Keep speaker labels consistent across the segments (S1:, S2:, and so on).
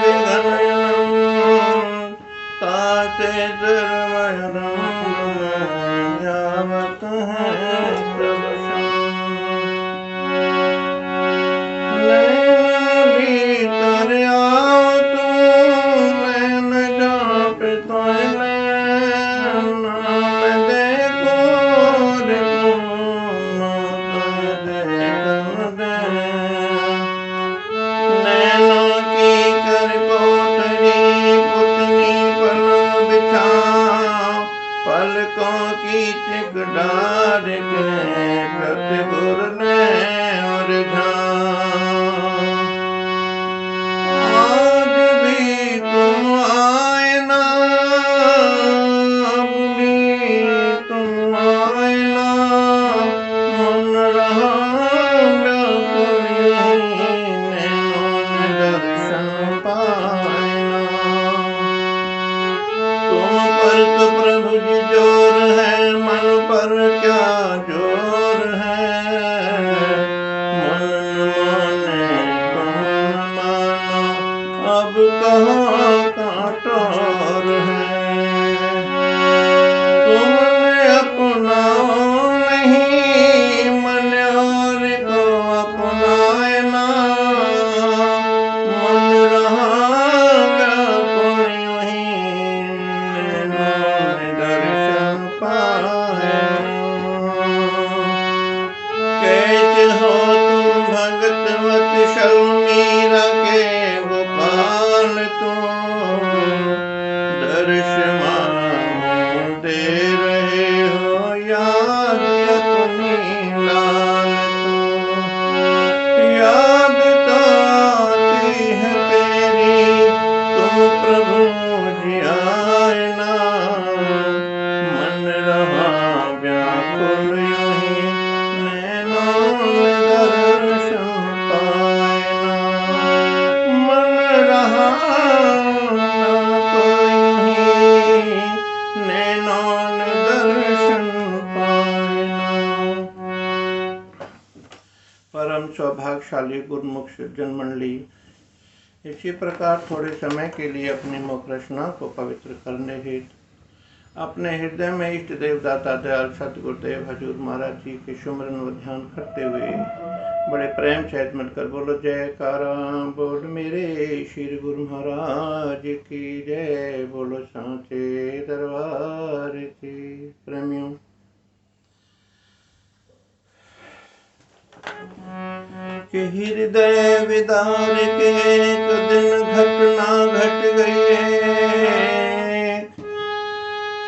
S1: विघ्नयनं ताते सर्वयनं जावत है प्रभु नैन भीतर आओ तुम नैन जाप तो नैन देखो रे नैना की कर कोठरी पुतनी पल बिछाओ पलकों की चिक डार के सतगुर ने और आज भी तुम आए ना अब भी तुम आए ना मन रहा व्याकुल यहीं नैनों ने दर्शन पाए ना तुम पर तो प्रभु जी जोर है मन पर क्या जोर है मन न माने तुम न मानो अब कहाँ कांटोर है तुमने अपना नहीं मन और को अपनाए ना मन रहा व्याकुल यूहीं नैनों ने दर्शन पाए कैसे हो तुम भगत वत्सल मीरा के गोपाल तुम दर्श मांगो दे रहे हो याद अपनी लाल याद तो आती है तेरी तुम प्रभु जी आए ना मन रहा व्याकुल यूहीं नैनों ने दर्शन पाए ना मन रहा व्याकुल यूहीं नैनों ने दर्शन पाए ना परम सौभाग्यशाली गुरुमुख सज्जन मंडली इसी प्रकार थोड़े समय के लिए अपनी मुख रचना को पवित्र करने हेतु अपने हृदय में इष्ट देव दाता दयाल सतगुरुदेव हजूर महाराज जी के सुमरन व ध्यान करते हुए बड़े प्रेम सहित मिलकर बोलो जयकारा बोल मेरे श्री गुरु महाराज की जय बोलो सांचे दरबार की प्रेमियों कि हृदय विदार के एक दिन घटना घट गई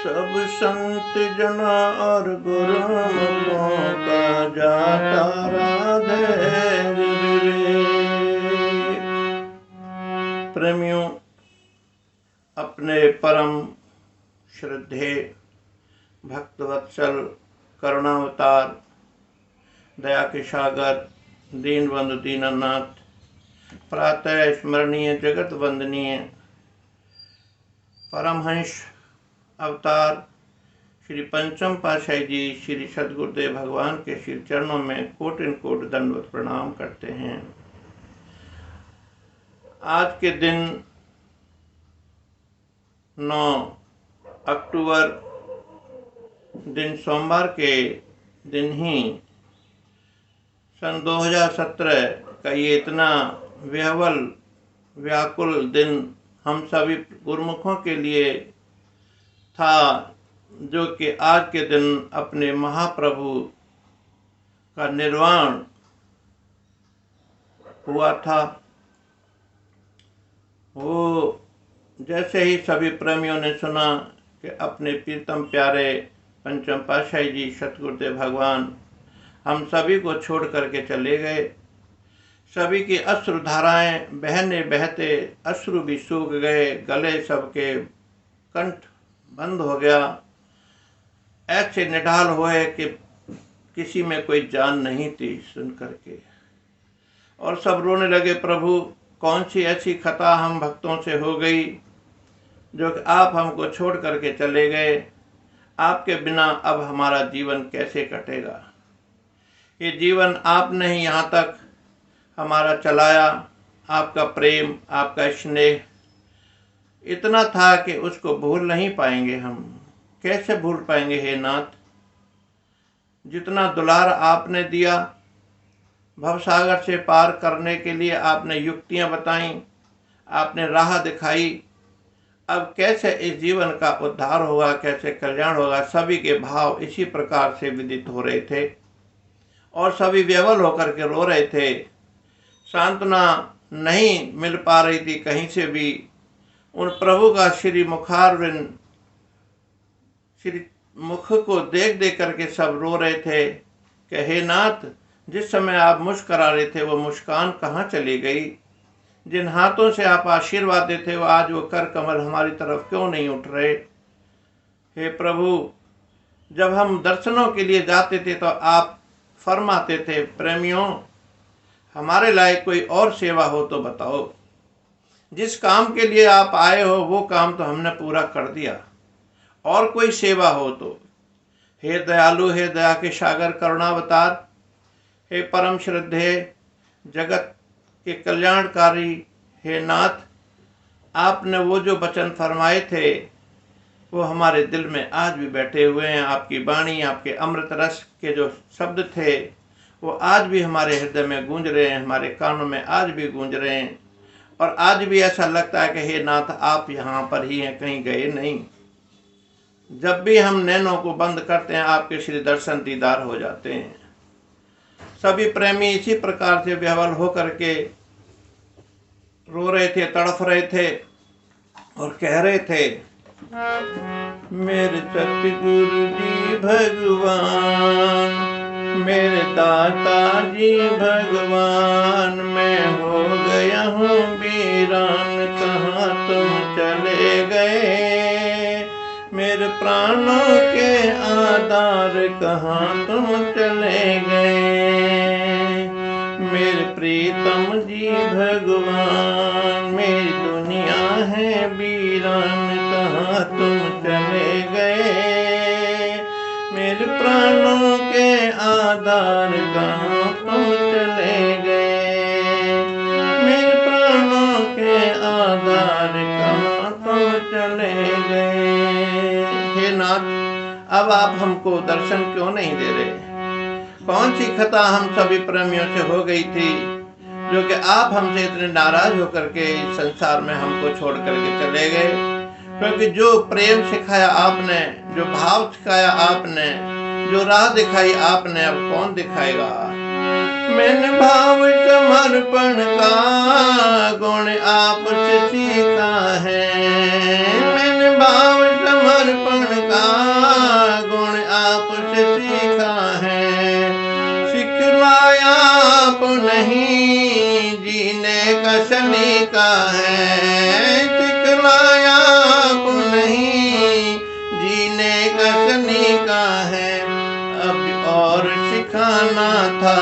S1: सब संत जना और गुरुमुखों का जाता राधे प्रेमियों अपने परम श्रद्धेय भक्तवत्सल करुणावतार दया के सागर दीनबंधु दीनानाथ प्रातः स्मरणीय जगत वंदनीय परमहंस अवतार श्री पंचम पातशाही जी श्री सद्गुरुदेव भगवान के श्री चरणों में कोटि कोटि दंडवत प्रणाम करते हैं। आज के दिन 9 अक्टूबर दिन सोमवार के दिन ही सन 2017 का ये इतना विह्वल व्याकुल दिन हम सभी गुरुमुखों के लिए था जो कि आज के दिन अपने महाप्रभु का निर्वाण हुआ था। वो जैसे ही सभी प्रेमियों ने सुना कि अपने प्रीतम प्यारे पंचम पातशाही जी सतगुरुदेव भगवान हम सभी को छोड़ करके चले गए, सभी की अश्रुधाराएं बहने बहते अश्रु भी सूख गए, गले सबके कंठ बंद हो गया, ऐसे निढाल हुए कि किसी में कोई जान नहीं थी सुन करके, और सब रोने लगे, प्रभु कौन सी ऐसी खता हम भक्तों से हो गई जो कि आप हमको छोड़ करके चले गए, आपके बिना अब हमारा जीवन कैसे कटेगा। ये जीवन आपने ही यहाँ तक हमारा चलाया, आपका प्रेम, आपका स्नेह इतना था कि उसको भूल नहीं पाएंगे हम। कैसे भूल पाएंगे हे नाथ। जितना दुलार आपने दिया, भवसागर से पार करने के लिए आपने युक्तियां बताई, आपने राह दिखाई। अब कैसे इस जीवन का उद्धार होगा, कैसे कल्याण होगा, सभी के भाव इसी प्रकार से विदित हो रहे थे और सभी विह्वल होकर के रो रहे थे। सांत्वना नहीं मिल पा रही थी कहीं से भी। उन प्रभु का श्री मुखारविंद, श्री मुख को देख देख करके सब रो रहे थे कि हे नाथ, जिस समय आप मुस्करा रहे थे वो मुस्कान कहाँ चली गई। जिन हाथों से आप आशीर्वाद देते हो आज वो कर कमल हमारी तरफ क्यों नहीं उठ रहे। हे प्रभु, जब हम दर्शनों के लिए जाते थे तो आप फरमाते थे, प्रेमियों हमारे लायक कोई और सेवा हो तो बताओ। जिस काम के लिए आप आए हो वो काम तो हमने पूरा कर दिया, और कोई सेवा हो तो। हे दयालु, हे दया के सागर, करुणावतार, हे परम श्रद्धेय, जगत के कल्याणकारी हे नाथ, आपने वो जो वचन फरमाए थे वो हमारे दिल में आज भी बैठे हुए हैं। आपकी वाणी, आपके अमृत रस के जो शब्द थे वो आज भी हमारे हृदय में गूंज रहे हैं, हमारे कानों में आज भी गूंज रहे हैं। और आज भी ऐसा लगता है कि हे नाथ आप यहाँ पर ही हैं, कहीं गए नहीं। जब भी हम नैनों को बंद करते हैं आपके श्री दर्शन दीदार हो जाते हैं। सभी प्रेमी इसी प्रकार से विह्वल होकर के रो रहे थे, तड़फ रहे थे और कह रहे थे, मेरे सतगुरु जी भगवान, मेरे दाता जी भगवान, मैं हो गया हूँ वीरान, कहाँ तुम चले गए। मेरे प्राणों के आधार कहाँ तुम चले गए। मेरे प्रीतम जी भगवान, मेरी दुनिया है वीरान, कहाँ तुम चले गए। मेरे प्राणों के आधार कहाँ तुम चले गए। मेरे प्राणों के आधार कहाँ तुम चले गए। हे नाथ, अब आप हमको दर्शन क्यों नहीं दे रहे। कौन सी खता हम सभी प्रेमियों से हो गई थी जो कि आप हमसे इतने नाराज होकर के इस संसार में हमको छोड़ करके चले गए। क्योंकि जो प्रेम सिखाया आपने, जो भाव सिखाया आपने, जो राह दिखाई आपने, अब कौन दिखाएगा। मैंने भाव समर्पण का गुण आपसे सीखा है। मैंने भाव समर्पण का गुण आपसे सीखा है। सिखलाया आप नहीं जीने का सलीका है। सिखलाया आप नहीं जीने का सलीका है। अब और सिखाना था,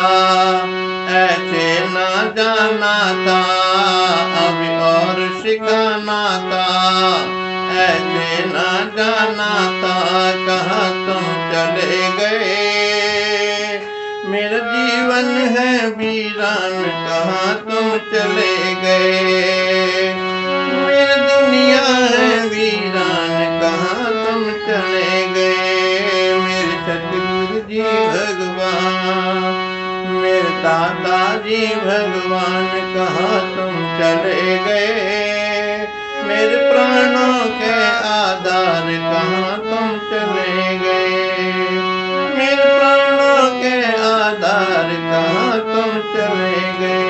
S1: ऐसे ना जाना था। अब और सिखाना था, ऐसे ना जाना था। कहाँ तुम चले गए। मेरा जीवन है वीरान, कहाँ तुम चले गए। मेरी दुनिया है वीरान, कहाँ तुम चले गए। मेरे सतगुरु जी भगवान, मेरे दादा जी भगवान, कहाँ तुम चले गए। मेरे प्राणों के आधार कहाँ तुम चले गए। मेरे प्राणों के आधार कहाँ तुम चले गए।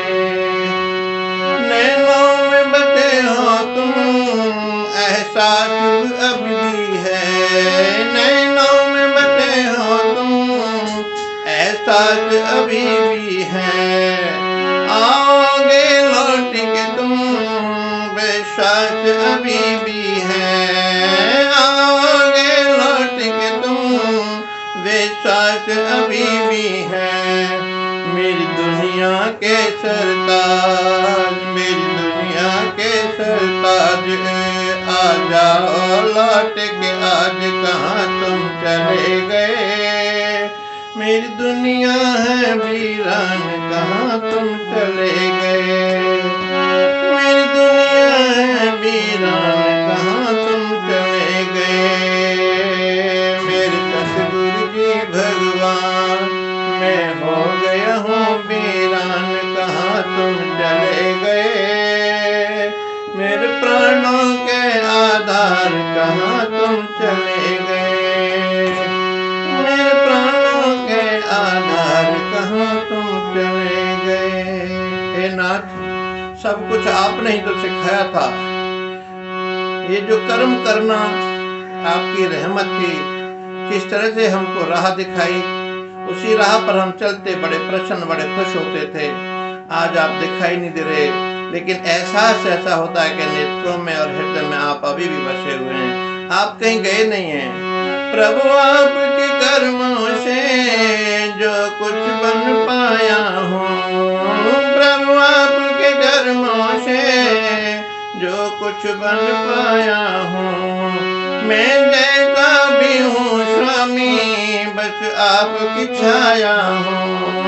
S1: नैनों में बचे हो तुम, एहसास अब भी है। नैनों में बचे हो तुम, एहसास अभी भी है। आओगे लौट के तुम, विश्वास अभी भी है। आओगे लौट के तुम, विश्वास अभी भी है। मेरी दुनिया के सरताज, मेरी दुनिया के सरताज, आ जाओ लौट के आज, कहाँ तुम चले गए। मेरी दुनिया है वीरान, कहाँ तुम चले गए। आधार कहाँ तुम चले गए, मेरे प्राणों के आधार कहाँ तुम चले गए। हे नाथ, सब कुछ आपने ही तो सिखाया था। ये जो कर्म करना आपकी रहमत थी, किस तरह से हमको राह दिखाई, उसी राह पर हम चलते बड़े प्रसन्न बड़े खुश होते थे। आज आप दिखाई नहीं दे रहे, लेकिन एहसास ऐसा होता है कि नेत्रों में और हृदय में आप अभी भी बसे हुए हैं, आप कहीं गए नहीं हैं। प्रभु आपके कर्मों से जो कुछ बन पाया हूँ, प्रभु आपके कर्मों से जो कुछ बन पाया हूँ, मैं जैसा भी हूँ स्वामी बस आपकी छाया हूँ,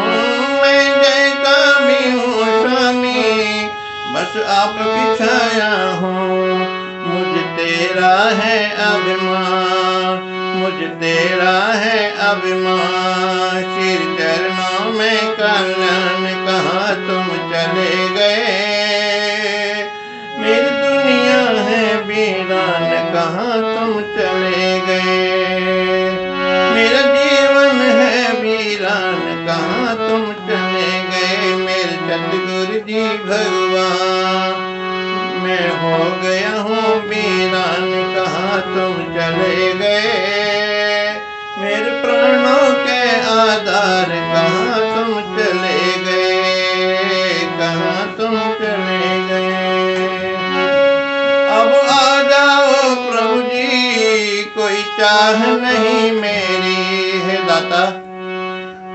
S1: मैं जैसा भी हूँ स्वामी बस आपकी छाया हूँ। मुझ तेरा है अभिमान, मुझ तेरा है अभिमान, सिर चरणों में कल्याण कहाँ तुम चले गए, मेरी दुनिया है वीरान कहाँ तुम चले गए, मेरा जीवन है वीरान कहाँ तुम चले गए। मेरे सतगुरु जी भगवान, मैं हो गया हूँ वीरान कहाँ तुम चले गए, मेरे प्राणों के आधार कहाँ तुम चले गए, कहाँ तुम चले गए। अब आ जाओ प्रभु जी, कोई चाह नहीं मेरी है दाता,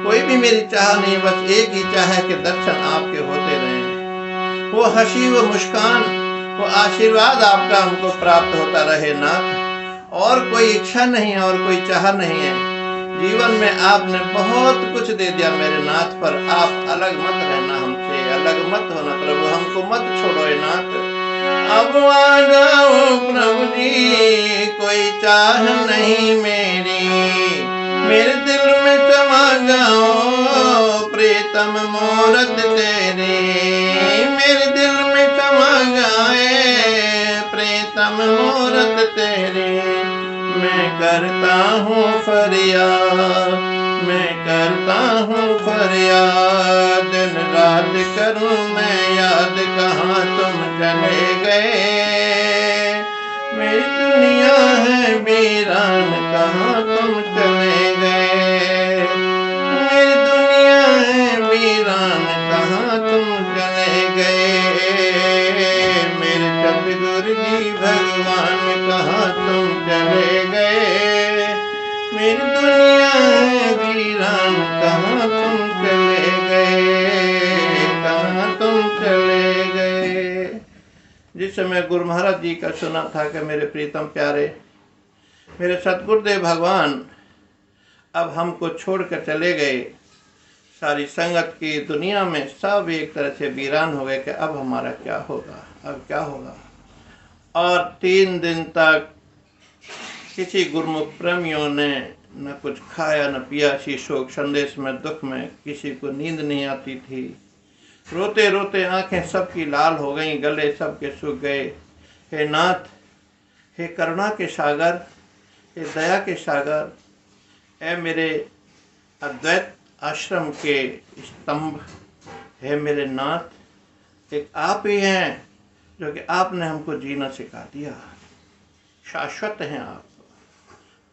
S1: कोई भी मेरी चाह नहीं, बस एक ही चाह है कि दर्शन आपके होते रहें, वो हंसी वो मुस्कान वो आशीर्वाद आपका हमको प्राप्त होता रहे नाथ। और कोई इच्छा नहीं है और कोई चाह नहीं है। जीवन में आपने बहुत कुछ दे दिया मेरे नाथ, पर आप अलग मत रहना हमसे, अलग मत होना प्रभु, हमको मत छोड़ो नाथ। अब आ जाओ प्रभु जी, कोई चाह नहीं मेरी, मेरे दिल में समा जाओ प्रीतम मूरत तेरी, मेरे दिल में समा जाए प्रीतम मूरत तेरी। मैं करता हूँ फरियाद, मैं करता हूँ फरियाद, दिन रात करूँ मैं याद कहाँ तुम चले गए, मेरी दुनिया है वीरान कहाँ तुम चले गए, मेरी दुनिया है वीरान कहाँ तुम चले गए, मेरे सतगुरु जी भगवान कहाँ तुम चले गए, मेरी दुनिया है वीरान कहाँ तुम चले गए, कहाँ तुम चले गए। जिस समय गुरु महाराज जी का सुना था कि मेरे प्रीतम प्यारे, मेरे सतगुरुदेव भगवान अब हमको छोड़कर चले गए, सारी संगत की दुनिया में सब एक तरह से वीरान हो गए कि अब हमारा क्या होगा, अब क्या होगा। और 3 दिन तक किसी गुरुमुख प्रेमियों ने न कुछ खाया न पिया, इसी शोक संदेश में दुख में किसी को नींद नहीं आती थी। रोते रोते आंखें सबकी लाल हो गईं, गले सबके सूख गए। हे नाथ, हे करुणा के सागर, हे दया के सागर, ऐ मेरे अद्वैत आश्रम के स्तंभ, हे मेरे नाथ, एक आप ही हैं जो कि आपने हमको जीना सिखा दिया। शाश्वत हैं आप,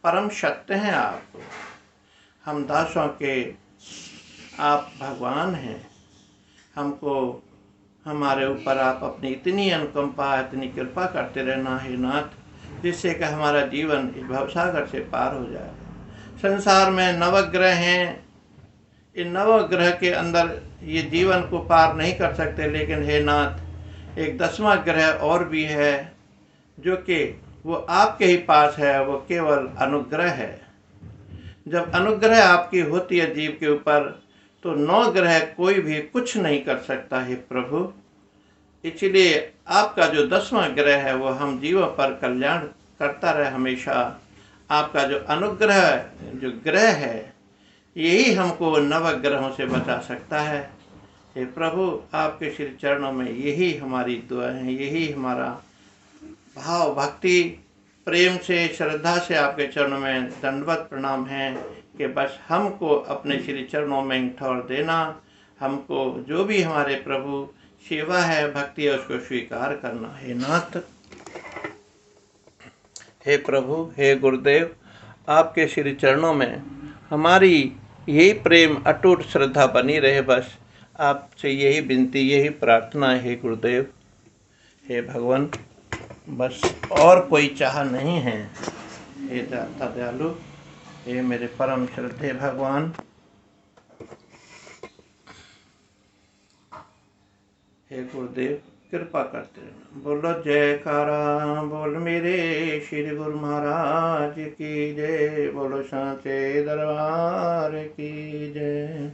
S1: परम सत्य हैं आप, हम दासों के आप भगवान हैं। हमको हमारे ऊपर आप अपनी इतनी अनुकंपा इतनी कृपा करते रहना है नाथ, जिससे कि हमारा जीवन इस भवसागर से पार हो जाए। संसार में नवग्रह हैं, इन नवग्रह के अंदर ये जीवन को पार नहीं कर सकते, लेकिन हे नाथ, एक 10वां ग्रह और भी है जो कि वो आपके ही पास है, वो केवल अनुग्रह है। जब अनुग्रह आपकी होती है जीव के ऊपर, तो 9 ग्रह कोई भी कुछ नहीं कर सकता है प्रभु। इसलिए आपका जो 10वां ग्रह है वो हम जीवों पर कल्याण करता रहे हमेशा। आपका जो अनुग्रह जो ग्रह है, यही हमको नवग्रहों से बचा सकता है। हे प्रभु, आपके श्री चरणों में यही हमारी दुआ है, यही हमारा भाव भक्ति प्रेम से श्रद्धा से आपके चरणों में दंडवत प्रणाम है कि बस हमको अपने श्री चरणों में ठौर देना, हमको जो भी हमारे प्रभु सेवा है, भक्ति है, उसको स्वीकार करना। हे नाथ, हे प्रभु, हे गुरुदेव, आपके श्री चरणों में हमारी यही प्रेम अटूट श्रद्धा बनी रहे। बस आपसे यही विनती, यही प्रार्थना है हे गुरुदेव, हे भगवान, बस और कोई चाह नहीं है। हे दाता दयालु, हे मेरे परम श्रद्धेय भगवान, हे गुरुदेव, कृपा करते रहना। बोलो जयकारा, बोल मेरे श्री गुरु महाराज की जय, बोलो सांचे दरबार की जय।